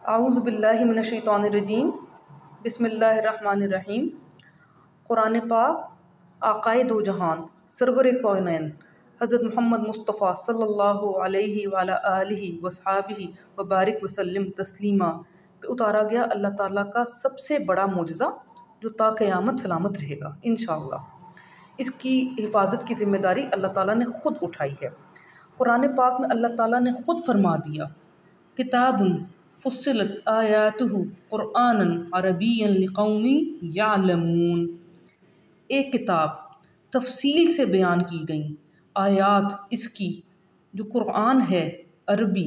اعوذ باللہ من الشیطان الرجیم بسم اللہ الرحمن الرحیم۔ قرآن پاک آقائے دو جہان سرور کونین حضرت محمد مصطفیٰ صلی اللہ علیہ وعلیٰ آلہ وصحابہ وبارک وسلم تسلیما پہ اتارا گیا اللہ تعالیٰ کا سب سے بڑا معجزہ جو تا قیامت سلامت رہے گا انشاءاللہ۔ اس کی حفاظت کی ذمہ داری اللہ تعالیٰ نے خود اٹھائی ہے۔ قرآن پاک میں اللہ تعالیٰ نے خود فرما دیا، کتاب فصلت آیاتہ قرآنا عربیا لقوم یعلمون، ایک کتاب تفصیل سے بیان کی گئیں آیات اس کی جو قرآن ہے عربی،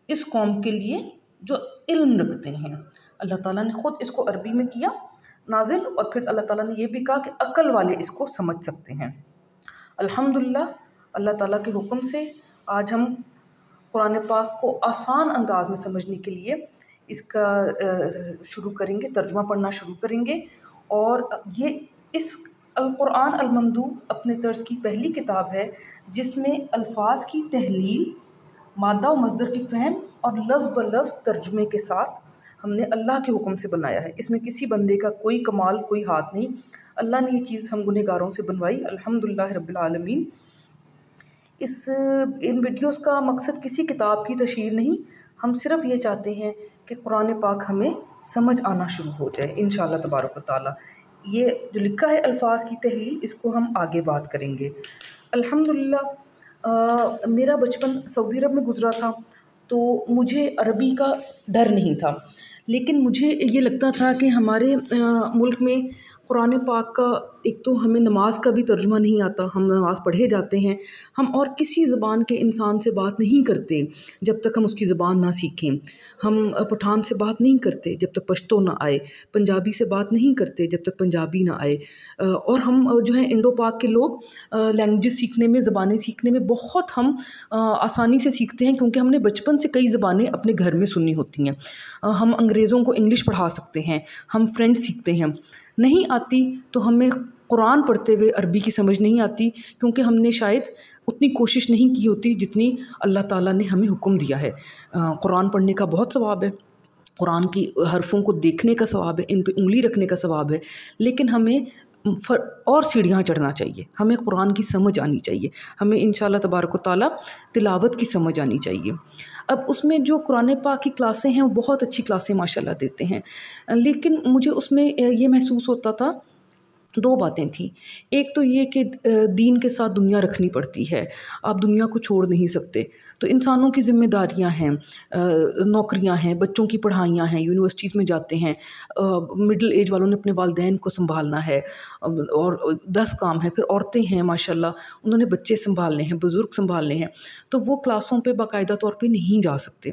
اس قوم کے لیے جو علم رکھتے ہیں۔ اللہ تعالیٰ نے خود اس کو عربی میں کیا نازل، اور پھر اللہ تعالیٰ نے یہ بھی کہا کہ عقل والے اس کو سمجھ سکتے ہیں۔ الحمدللہ اللہ تعالیٰ کے حکم سے آج ہم قرآن پاک کو آسان انداز میں سمجھنے کے لیے اس کا شروع کریں گے، ترجمہ پڑھنا شروع کریں گے۔ اور یہ اس القرآن الممدوح اپنے طرز کی پہلی کتاب ہے جس میں الفاظ کی تحلیل، مادہ و مصدر کی فہم اور لفظ بلفظ ترجمے کے ساتھ ہم نے اللہ کے حکم سے بنایا ہے۔ اس میں کسی بندے کا کوئی کمال، کوئی ہاتھ نہیں، اللہ نے یہ چیز ہم گنہگاروں سے بنوائی، الحمدللہ رب العالمین۔ ان ویڈیوز کا مقصد کسی کتاب کی تشہیر نہیں، ہم صرف یہ چاہتے ہیں کہ قرآن پاک ہمیں سمجھ آنا شروع ہو جائے انشاءاللہ تبارک و تعالیٰ۔ یہ جو لکھا ہے الفاظ کی تحلیل، اس کو ہم آگے بات کریں گے۔ الحمدللہ میرا بچپن سعودی عرب میں گزرا تھا، تو مجھے عربی کا ڈر نہیں تھا، لیکن مجھے یہ لگتا تھا کہ ہمارے ملک میں قرآن پاک کا ایک تو ہمیں نماز کا بھی ترجمہ نہیں آتا، ہم نماز پڑھے جاتے ہیں، ہم اور کسی زبان کے انسان سے بات نہیں کرتے جب تک ہم اس کی زبان نہ سیکھیں، ہم پٹھان سے بات نہیں کرتے جب تک پشتو نہ آئے، پنجابی سے بات نہیں کرتے جب تک پنجابی نہ آئے، اور ہم جو ہیں انڈو پاک کے لوگ لینگویجز سیکھنے میں، زبانیں سیکھنے میں بہت ہم آسانی سے سیکھتے ہیں، کیونکہ ہم نے بچپن سے کئی زبانیں اپنے گھر میں سنی ہوتی ہیں۔ ہم انگریزوں کو انگلش پڑھا سکتے ہیں، ہم فرینچ سیکھتے ہیں، نہیں آتی تو ہمیں قرآن پڑھتے ہوئے عربی کی سمجھ نہیں آتی، کیونکہ ہم نے شاید اتنی کوشش نہیں کی ہوتی جتنی اللہ تعالیٰ نے ہمیں حکم دیا ہے۔ قرآن پڑھنے کا بہت ثواب ہے، قرآن کی حرفوں کو دیکھنے کا ثواب ہے، ان پہ انگلی رکھنے کا ثواب ہے، لیکن ہمیں اور سیڑھیاں چڑھنا چاہیے، ہمیں قرآن کی سمجھ آنی چاہیے، ہمیں انشاءاللہ تبارک و تعالیٰ تلاوت کی سمجھ آنی چاہیے۔ اب اس میں جو قرآن پاک کی کلاسیں ہیں وہ بہت اچھی کلاسیں ماشاءاللہ دیتے ہیں، لیکن مجھے اس میں یہ محسوس ہوتا تھا، دو باتیں تھیں۔ ایک تو یہ کہ دین کے ساتھ دنیا رکھنی پڑتی ہے، آپ دنیا کو چھوڑ نہیں سکتے، تو انسانوں کی ذمہ داریاں ہیں، نوکریاں ہیں، بچوں کی پڑھائیاں ہیں، یونیورسٹیز میں جاتے ہیں، مڈل ایج والوں نے اپنے والدین کو سنبھالنا ہے، اور 10 کام ہیں، پھر عورتیں ہیں ماشاءاللہ، انہوں نے بچے سنبھالنے ہیں، بزرگ سنبھالنے ہیں، تو وہ کلاسوں پہ باقاعدہ طور پہ نہیں جا سکتے۔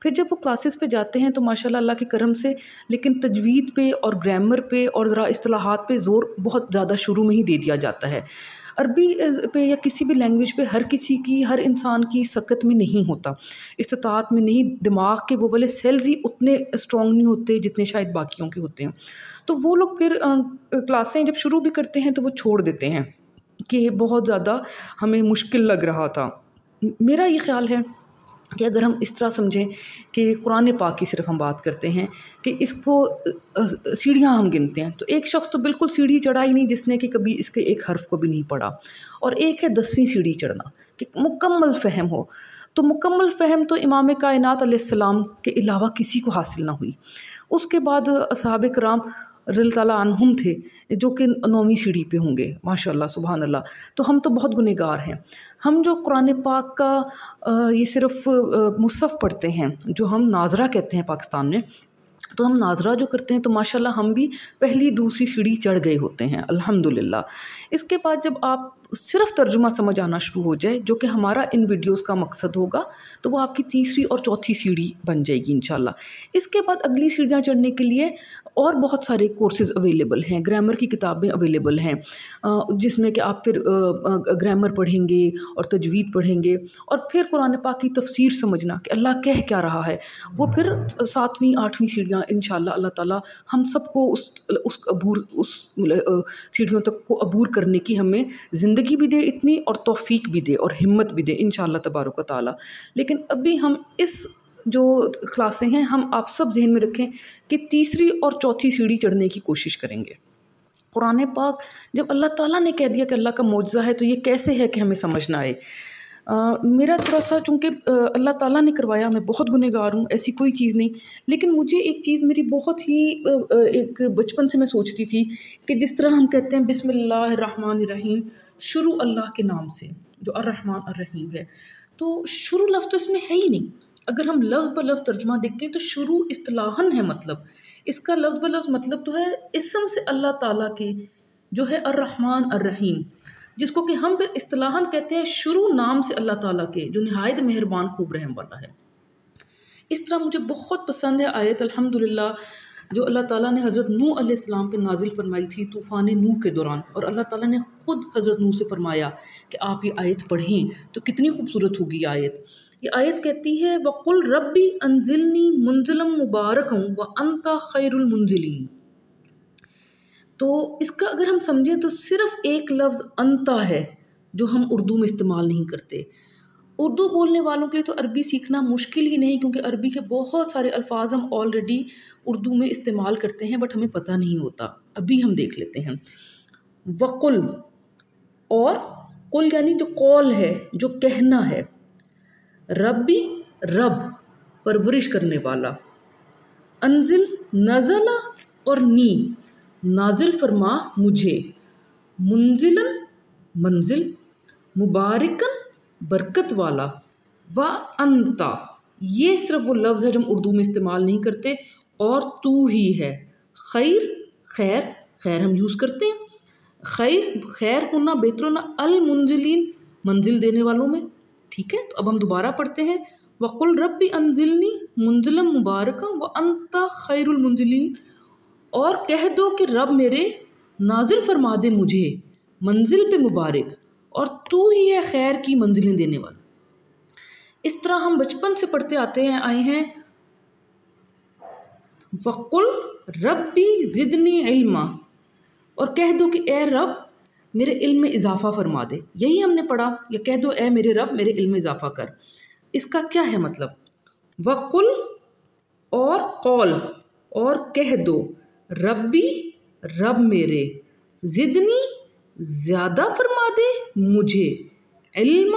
پھر جب وہ کلاسز پہ جاتے ہیں تو ماشاءاللہ اللہ کے کرم سے، لیکن تجوید پہ اور گرامر پہ اور ذرا اصطلاحات پہ زور بہت زیادہ شروع میں ہی دے دیا جاتا ہے۔ عربی پہ یا کسی بھی لینگویج پہ ہر کسی کی، ہر انسان کی سکت میں نہیں ہوتا، استطاعت میں نہیں، دماغ کے وہ والے سیلز ہی اتنے اسٹرانگ نہیں ہوتے جتنے شاید باقیوں کے ہوتے ہیں، تو وہ لوگ پھر کلاسیں جب شروع بھی کرتے ہیں تو وہ چھوڑ دیتے ہیں کہ بہت زیادہ ہمیں مشکل لگ رہا تھا۔ میرا یہ خیال ہے کہ اگر ہم اس طرح سمجھیں کہ قرآن پاک کی صرف ہم بات کرتے ہیں کہ اس کو سیڑھیاں ہم گنتے ہیں، تو ایک شخص تو بالکل سیڑھی چڑھا ہی نہیں جس نے کہ کبھی اس کے ایک حرف کو بھی نہیں پڑھا، اور ایک ہے 10ویں سیڑھی چڑھنا کہ مکمل فہم ہو۔ تو مکمل فہم تو امام کائنات علیہ السلام کے علاوہ کسی کو حاصل نہ ہوئی۔ اس کے بعد اصحاب کرام رضی اللہ تعالیٰ عنہم تھے جو کہ 9ویں سیڑھی پہ ہوں گے ماشاءاللہ سبحان اللہ، تو ہم تو بہت گنہگار ہیں۔ ہم جو قرآن پاک کا یہ صرف مصحف پڑھتے ہیں، جو ہم ناظرہ کہتے ہیں پاکستان میں، تو ہم ناظرہ جو کرتے ہیں تو ماشاءاللہ ہم بھی پہلی دوسری سیڑھی چڑھ گئے ہوتے ہیں الحمدللہ۔ اس کے بعد جب آپ صرف ترجمہ سمجھ آنا شروع ہو جائے، جو کہ ہمارا ان ویڈیوز کا مقصد ہوگا، تو وہ آپ کی تیسری اور چوتھی سیڑھی بن جائے گی انشاءاللہ۔ اس کے بعد اگلی سیڑھیاں چڑھنے کے لیے اور بہت سارے کورسز اویلیبل ہیں، گرامر کی کتابیں اویلیبل ہیں، جس میں کہ آپ پھر گرامر پڑھیں گے اور تجوید پڑھیں گے، اور پھر قرآن پاک کی تفسیر سمجھنا کہ اللہ کہہ کیا رہا ہے، وہ پھر 7ویں 8ویں سیڑھیاں انشاءاللہ اللہ تعالیٰ ہم سب کو اس سیڑھیوں تک کو عبور کرنے کی ہمیں زندگی بھی دے اتنی، اور توفیق بھی دے اور ہمت بھی دے انشاءاللہ تبارک و تعالیٰ۔ لیکن ابھی ہم اس جو کلاسیں ہیں ہم آپ سب ذہن میں رکھیں کہ تیسری اور چوتھی سیڑھی چڑھنے کی کوشش کریں گے۔ قرآن پاک جب اللہ تعالیٰ نے کہہ دیا کہ اللہ کا معجزہ ہے تو یہ کیسے ہے کہ ہمیں سمجھ نہ آئے؟ میرا تھوڑا سا چونکہ اللہ تعالیٰ نے کروایا، میں بہت گنہگار ہوں، ایسی کوئی چیز نہیں، لیکن مجھے ایک چیز میری بہت ہی ایک بچپن سے میں سوچتی تھی کہ جس طرح ہم کہتے ہیں بسم اللہ الرحمن الرحیم، شروع اللہ کے نام سے جو الرحمن الرحیم ہے، تو شروع لفظ تو اس میں ہے ہی نہیں۔ اگر ہم لفظ بہ لفظ ترجمہ دیکھیں تو شروع اصطلاحاً ہے، مطلب اس کا لفظ بہ لفظ مطلب تو ہے اسم سے اللہ تعالیٰ کے جو ہے الرحمن الرحیم، جس کو کہ ہم پھر اصطلاحاً کہتے ہیں شروع نام سے اللہ تعالیٰ کے جو نہایت مہربان خوب رحم والا ہے۔ اس طرح مجھے بہت پسند ہے آیت الحمدللہ جو اللہ تعالیٰ نے حضرت نوح علیہ السلام پہ نازل فرمائی تھی طوفان نوح کے دوران، اور اللہ تعالیٰ نے خود حضرت نوح سے فرمایا کہ آپ یہ آیت پڑھیں، تو کتنی خوبصورت ہوگی یہ آیت۔ یہ آیت کہتی ہے وَقُلْ رَبِّ أَنزِلْنِي مُنزِلًا مُبَارَكًا وَأَنْتَ خَيْرُ الْمُنزِلِينَ۔ تو اس کا اگر ہم سمجھیں تو صرف ایک لفظ انتا ہے جو ہم اردو میں استعمال نہیں کرتے۔ اردو بولنے والوں کے لیے تو عربی سیکھنا مشکل ہی نہیں، کیونکہ عربی کے بہت سارے الفاظ ہم آلریڈی اردو میں استعمال کرتے ہیں، بٹ ہمیں پتہ نہیں ہوتا۔ ابھی ہم دیکھ لیتے ہیں وقل، اور قل یعنی جو قول ہے، جو کہنا ہے، ربی رب پرورش کرنے والا، انزل نزل اور نی نازل فرما مجھے، منزلن منزل، مبارکن برکت والا، وانتا یہ صرف وہ لفظ ہے جو ہم اردو میں استعمال نہیں کرتے، اور تو ہی ہے، خیر خیر خیر ہم یوز کرتے ہیں، خیر خیر ہونا بہتر ہونا، المنزلین منزل دینے والوں میں، ٹھیک ہے۔ تو اب ہم دوبارہ پڑھتے ہیں وَقُلْ رَبِّ أَنزِلْنِي مُنزِلًا مُبَارَكًا وَأَنْتَ خَيْرُ الْمُنزِلِينَ، اور کہہ دو کہ رب میرے نازل فرما دے مجھے منزل پہ مبارک، اور تو ہی ہے خیر کی منزلیں دینے والا۔ اس طرح ہم بچپن سے پڑھتے آئے ہیں وَقُلْ رَبِّ زِدْنِي عِلْمًا، اور کہہ دو کہ اے رب میرے علم میں اضافہ فرما دے۔ یہی ہم نے پڑھا، یا کہہ دو اے میرے رب میرے علم میں اضافہ کر۔ اس کا کیا ہے مطلب؟ وَقُلْ اور قول، اور کہہ دو، ربی رب میرے، زدنی زیادہ فرما دے مجھے، علم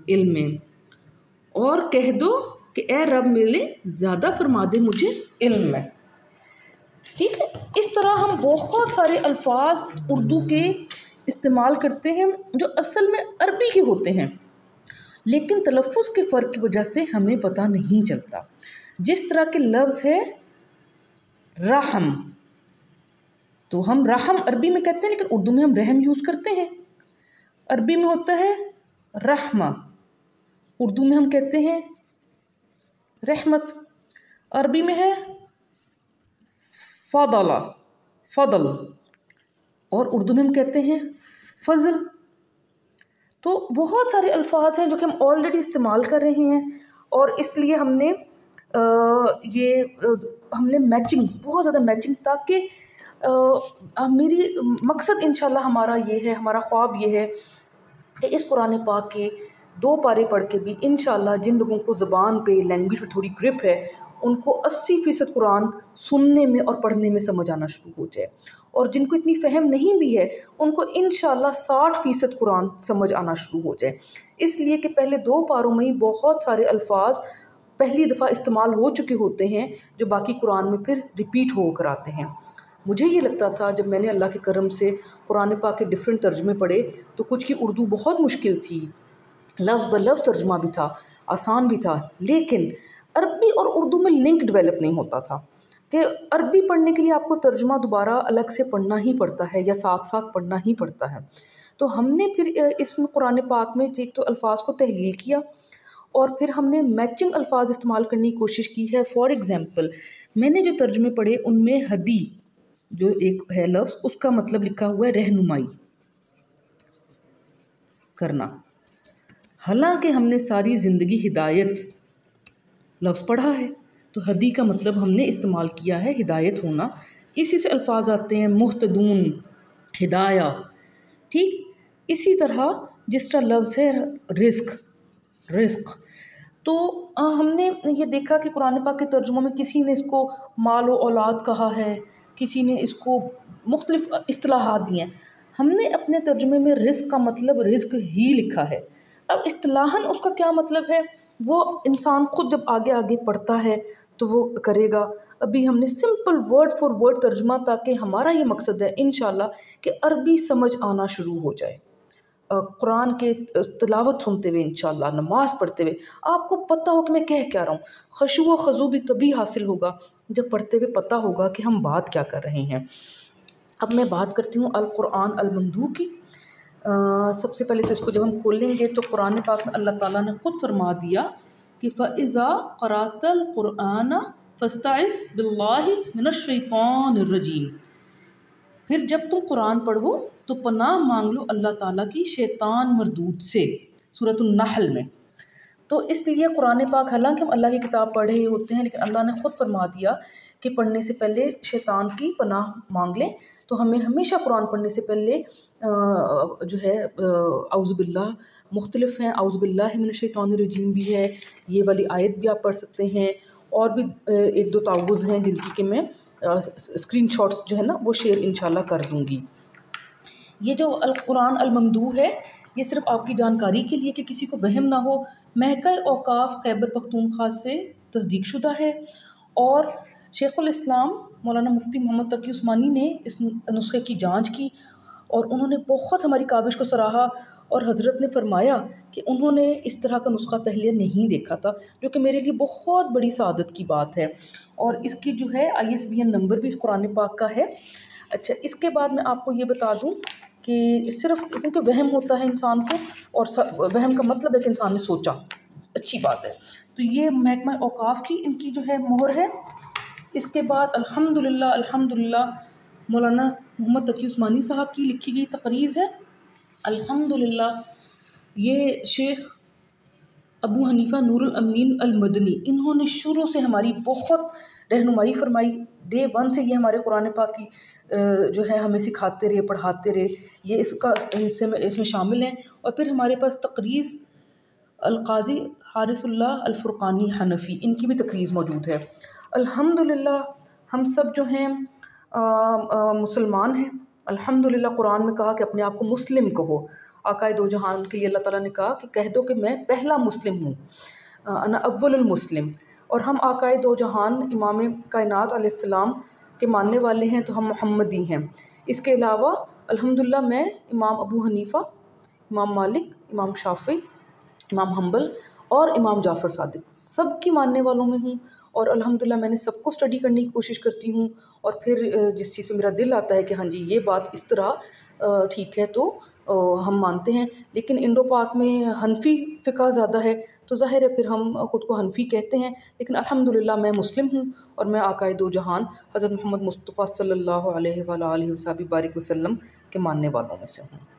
علم، اور کہہ دو کہ اے رب میرے زیادہ فرما دے مجھے علم میں، ٹھیک ہے۔ اس طرح ہم بہت سارے الفاظ اردو کے استعمال کرتے ہیں جو اصل میں عربی کے ہوتے ہیں، لیکن تلفظ کے فرق کی وجہ سے ہمیں پتہ نہیں چلتا۔ جس طرح کے لفظ ہے رحم، تو ہم رحم عربی میں کہتے ہیں، لیکن اردو میں ہم رحم یوز کرتے ہیں۔ عربی میں ہوتا ہے رحمہ، اردو میں ہم کہتے ہیں رحمت۔ عربی میں ہے فضل، فضل، اور اردو میں ہم کہتے ہیں فضل۔ تو بہت سارے الفاظ ہیں جو کہ ہم آلریڈی استعمال کر رہے ہیں، اور اس لیے ہم نے میچنگ، بہت زیادہ میچنگ، تاکہ میری مقصد انشاءاللہ ہمارا یہ ہے، ہمارا خواب یہ ہے کہ اس قرآن پاک کے 2 پارے پڑھ کے بھی انشاءاللہ جن لوگوں کو زبان پہ، لینگویج پہ تھوڑی گرپ ہے، ان کو 80% قرآن سننے میں اور پڑھنے میں سمجھ آنا شروع ہو جائے، اور جن کو اتنی فہم نہیں بھی ہے ان کو انشاءاللہ 60% قرآن سمجھ آنا شروع ہو جائے۔ اس لیے کہ پہلے 2 پاروں میں ہی بہت سارے الفاظ پہلی دفعہ استعمال ہو چکے ہوتے ہیں جو باقی قرآن میں پھر ریپیٹ ہو کر آتے ہیں۔ مجھے یہ لگتا تھا جب میں نے اللہ کے کرم سے قرآن پاک کے ڈیفرنٹ ترجمے پڑھے تو کچھ کی اردو بہت مشکل تھی، لفظ بہ لفظ ترجمہ بھی تھا، آسان بھی تھا، لیکن عربی اور اردو میں لنک ڈیولپ نہیں ہوتا تھا کہ عربی پڑھنے کے لیے آپ کو ترجمہ دوبارہ الگ سے پڑھنا ہی پڑتا ہے یا ساتھ ساتھ پڑھنا ہی پڑتا ہے۔ تو ہم نے پھر اس میں قرآن پاک میں ایک تو الفاظ کو تحلیل کیا، اور پھر ہم نے میچنگ الفاظ استعمال کرنے کی کوشش کی ہے۔ فار ایگزامپل میں نے جو ترجمے پڑھے ان میں ہدی جو ایک ہے لفظ، اس کا مطلب لکھا ہوا ہے رہنمائی کرنا، حالانکہ ہم نے ساری زندگی ہدایت لفظ پڑھا ہے، تو ہدی کا مطلب ہم نے استعمال کیا ہے ہدایت ہونا۔ اسی سے الفاظ آتے ہیں مہتدون، ہدایہ، ٹھیک۔ اسی طرح جس طرح لفظ ہے رزق، رزق تو ہم نے یہ دیکھا کہ قرآن پاک کے ترجموں میں کسی نے اس کو مال و اولاد کہا ہے، کسی نے اس کو مختلف اصطلاحات دی ہیں۔ ہم نے اپنے ترجمے میں رزق کا مطلب رزق ہی لکھا ہے۔ اب اصطلاحاً اس کا کیا مطلب ہے وہ انسان خود جب آگے آگے پڑھتا ہے تو وہ کرے گا۔ ابھی ہم نے سمپل ورڈ فار ورڈ ترجمہ، تاکہ ہمارا یہ مقصد ہے انشاءاللہ کہ عربی سمجھ آنا شروع ہو جائے، قرآن کے تلاوت سنتے ہوئے انشاءاللہ، نماز پڑھتے ہوئے آپ کو پتہ ہو کہ میں کہہ کیا رہا ہوں۔ خشوع و خضوع بھی تبھی حاصل ہوگا جب پڑھتے ہوئے پتہ ہوگا کہ ہم بات کیا کر رہے ہیں۔ اب میں بات کرتی ہوں القرآن الممدوح کی۔ سب سے پہلے تو اس کو جب ہم کھولیں گے تو قرآن پاک میں اللہ تعالیٰ نے خود فرما دیا کہ فَإِذَا قَرَأْتَ الْقُرْآنَ فَاسْتَعِذْ بِاللَّهِ مِنَ الشَّيْطَانِ الرَّجِيمِ، پھر جب تم قرآن پڑھو تو پناہ مانگ لو اللہ تعالیٰ کی شیطان مردود سے، سورۃ النحل میں۔ تو اس لیے قرآن پاک، حالانکہ ہم اللہ کی کتاب پڑھ رہے ہوتے ہیں، لیکن اللہ نے خود فرما دیا کہ پڑھنے سے پہلے شیطان کی پناہ مانگ لیں۔ تو ہمیں ہمیشہ قرآن پڑھنے سے پہلے جو ہے اعوذ باللہ مختلف ہیں، اعوذ باللہ من الشیطان الرجیم بھی ہے، یہ والی آیت بھی آپ پڑھ سکتے ہیں، اور بھی ایک دو تعوذ ہیں جن کی کہ میں اسکرین شاٹس جو ہے نا وہ شیئر انشاءاللہ کر دوں گی۔ یہ جو القرآن الممدوح ہے یہ صرف آپ کی جانکاری کے لیے کہ کسی کو وہم نہ ہو، محکمہ اوقاف خیبر پختونخوا سے تصدیق شدہ ہے، اور شیخ الاسلام مولانا مفتی محمد تقی عثمانی نے اس نسخے کی جانچ کی، اور انہوں نے بہت ہماری کاوش کو سراہا، اور حضرت نے فرمایا کہ انہوں نے اس طرح کا نسخہ پہلے نہیں دیکھا تھا، جو کہ میرے لیے بہت بڑی سعادت کی بات ہے۔ اور اس کی جو ہے ISBN نمبر بھی اس قرآن پاک کا ہے۔ اچھا، اس کے بعد میں آپ کو یہ بتا دوں کہ صرف کیونکہ وہم ہوتا ہے انسان کو، اور وہم کا مطلب ہے کہ انسان نے سوچا، اچھی بات ہے، تو یہ محکمہ اوقاف کی ان کی جو ہے مہر ہے۔ اس کے بعد الحمدللہ مولانا محمد تقی عثمانی صاحب کی لکھی گئی تقریض ہے۔ الحمدللہ یہ شیخ ابو حنیفہ نور الامین المدنی، انہوں نے شروع سے ہماری بہت رہنمائی فرمائی، ڈے ون سے یہ ہمارے قرآن پاک کی جو ہے ہمیں سکھاتے رہے، پڑھاتے رہے، یہ اس میں شامل ہیں۔ اور پھر ہمارے پاس تقریض القاضی حارث اللہ الفرقانی حنفی، ان کی بھی تقریض موجود ہے۔ الحمدللہ ہم سب جو ہیں مسلمان ہیں۔ الحمدللہ قرآن میں کہا کہ اپنے آپ کو مسلم کہو، آقائے دو جہان کے لیے اللہ تعالیٰ نے کہا کہ کہہ دو کہ میں پہلا مسلم ہوں، انا اول المسلم، اور ہم آقائے دو جہان امام کائنات علیہ السلام کے ماننے والے ہیں تو ہم محمدی ہیں۔ اس کے علاوہ الحمدللہ میں امام ابو حنیفہ، امام مالک، امام شافعی، امام حنبل اور امام جعفر صادق سب کی ماننے والوں میں ہوں، اور الحمدللہ میں نے سب کو اسٹڈی کرنے کی کوشش کرتی ہوں، اور پھر جس چیز پہ میرا دل آتا ہے کہ ہاں جی یہ بات اس طرح ٹھیک ہے تو ہم مانتے ہیں۔ لیکن انڈو پاک میں حنفی فقہ زیادہ ہے تو ظاہر ہے پھر ہم خود کو حنفی کہتے ہیں، لیکن الحمدللہ میں مسلم ہوں، اور میں آقائے دو جہان حضرت محمد مصطفیٰ صلی اللہ علیہ وآلہ وسلم کے ماننے والوں میں سے ہوں۔